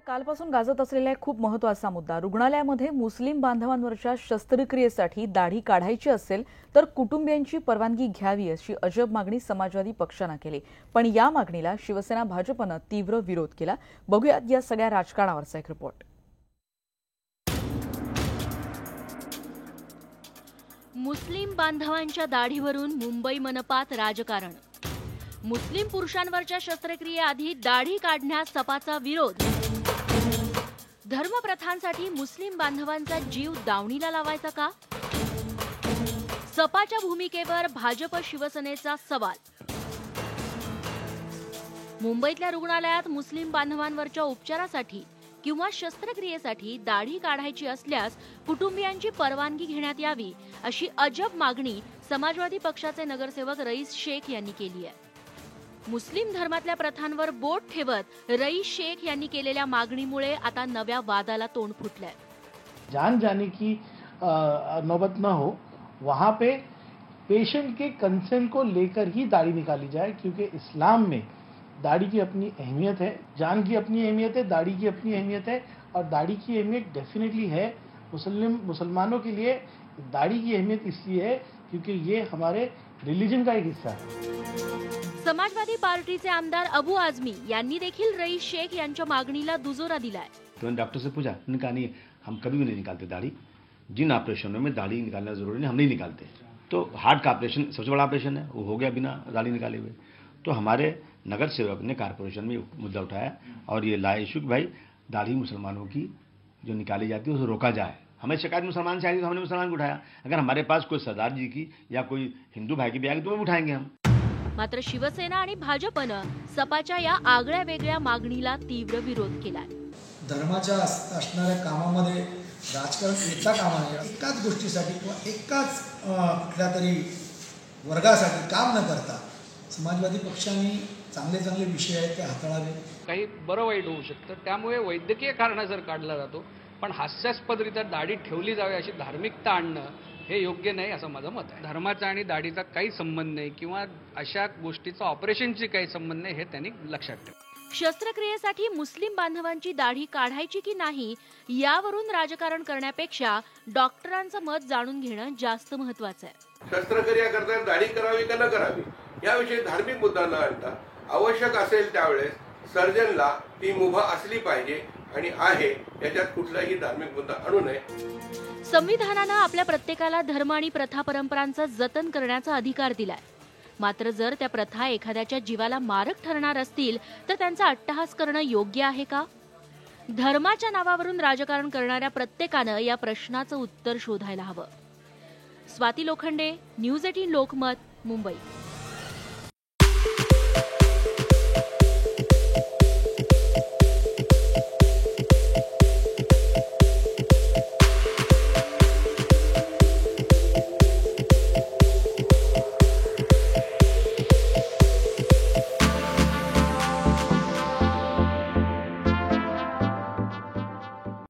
कालपासून गाजत असलेला एक खूप महत्त्वाचा मुद्दा, रुग्णालयामध्ये मुस्लिम बांधवांवरच्या शस्त्रक्रियेसाठी दाढी काढायची असेल तर कुटुंबियांची परवानगी घ्यावी अशी अजब मागणी समाजवादी पक्षानं केली. पण या मागणीला शिवसेना भाजपनं तीव्र विरोध केला. बघूयात या सगळ्या राजकारणावरचा एक रिपोर्ट. मुस्लिम बांधवांच्या दाढीवरून मुंबई मनपात राजकारण. मुस्लिम पुरुषांवरच्या शस्त्रक्रियेआधी दाढी काढण्यास सपाचा विरोध. धर्मप्रथांसाठी मुस्लिम बांधवांचा जीव दावणीला लावायचा का? सपाच्या भूमिकेवर भाजप शिवसेनेचा सवाल. मुंबईतल्या रुग्णालयात मुस्लिम बांधवांवरच्या उपचारासाठी किंवा शस्त्रक्रियेसाठी दाढी काढायची असल्यास कुटुंबियांची परवानगी घेण्यात यावी अशी अजब मागणी समाजवादी पक्षाचे नगरसेवक रईस शेख यांनी केली आहे. मुस्लिम धर्मातल्या प्रथांवर बोट ठेवत रईस शेख यांनी केलेल्या मागणीमुळे आता नव्या वादाला तोंड फुटलंय. जान जाने की नौबत न हो, वहां पे पेशेंट के कंसेंट को लेकर ही दाढ़ी निकाली जाए, क्योंकि इस्लाम में दाढ़ी की अपनी अहमियत है, जान की अपनी अहमियत है, दाढ़ी की अपनी अहमियत है. और दाढ़ी की अहमियत डेफिनेटली है. मुसलमानों के लिए दाढ़ी की अहमियत इसलिए है क्योंकि ये हमारे रिलीजन का एक हिस्सा है. समाजवादी पार्टीचे आमदार अबू आझमी यांनी देखील रईस शेख यांच्या मागणीला दुजोरा दिलाय. तो डॉक्टर से पूछा, उन्होंने कहा नहीं, हम कभी भी नहीं निकालते दाढ़ी. जिन ऑपरेशनों में दाढ़ी निकालना जरूरी नहीं, हम नहीं निकालते. तो हार्ट का ऑपरेशन सबसे बड़ा ऑपरेशन है, वो हो गया बिना दाढ़ी निकाले हुए. तो हमारे नगर सेवक ने कारपोरेशन में मुद्दा उठाया और ये लाए इशू भाई दाढ़ी मुसलमानों की जो निकाली जाती है उसे रोका जाए. हमें शिकायत मुसलमान से आई तो हमने मुसलमान को उठाया. अगर हमारे पास कोई सरदार जी की या कोई हिंदू भाई की भी आएगी तो वो उठाएंगे हम. मात्र शिवसेना आणि भाजपनं सपाच्या या आगळ्या वेगळ्या मागणीला तीव्र विरोध केलाय. धर्माच्या असणाऱ्या कामामध्ये राजकारण येता कामा नये. एकाच गोष्टीसाठी किंवा एकाच कुठल्या तरी वर्गासाठी काम न करता समाजवादी पक्षांनी चांगले चांगले विषय आहेत ते हाताळावे. काही बरं वाईट होऊ शकतं, त्यामुळे वैद्यकीय कारण जर काढला जातो, पण हास्यास्पदरित्या दाढी ठेवली जावी अशी धार्मिकता आणणं हे योग्य नाही असं माझं मत आहे. धर्माचा आणि दाढीचा काही संबंध नाही किंवा अशा गोष्टीचा ऑपरेशनची काही संबंध नाही हे त्यांनी लक्षात ठेवा. शस्त्रक्रियेसाठी मुस्लिम बांधवांची दाढी काढायची की नाही यावरून राजकारण करण्यापेक्षा डॉक्टरांचं मत जाणून घेणं जास्त महत्त्वाचं आहे. शस्त्रक्रिया करताना दाढी करावी का न करावी याविषयी धार्मिक मुद्दा न आणता आवश्यक असेल त्यावेळेस सर्जनला ती मुभा असली पाहिजे आणि आहे, याच्यात कुठलाही धार्मिक मुद्दा आणू नये. संविधानानं आपल्या प्रत्येकाला धर्म आणि प्रथा परंपरांचं जतन करण्याचा अधिकार दिलाय. मात्र जर त्या प्रथा एखाद्याच्या जीवाला मारक ठरणार असतील तर त्यांचा अट्टहास करणं योग्य आहे का? धर्माच्या नावावरून राजकारण करणाऱ्या प्रत्येकानं या प्रश्नाचं उत्तर शोधायला हवं. स्वाती लोखंडे, न्यूज 18 लोकमत, मुंबई.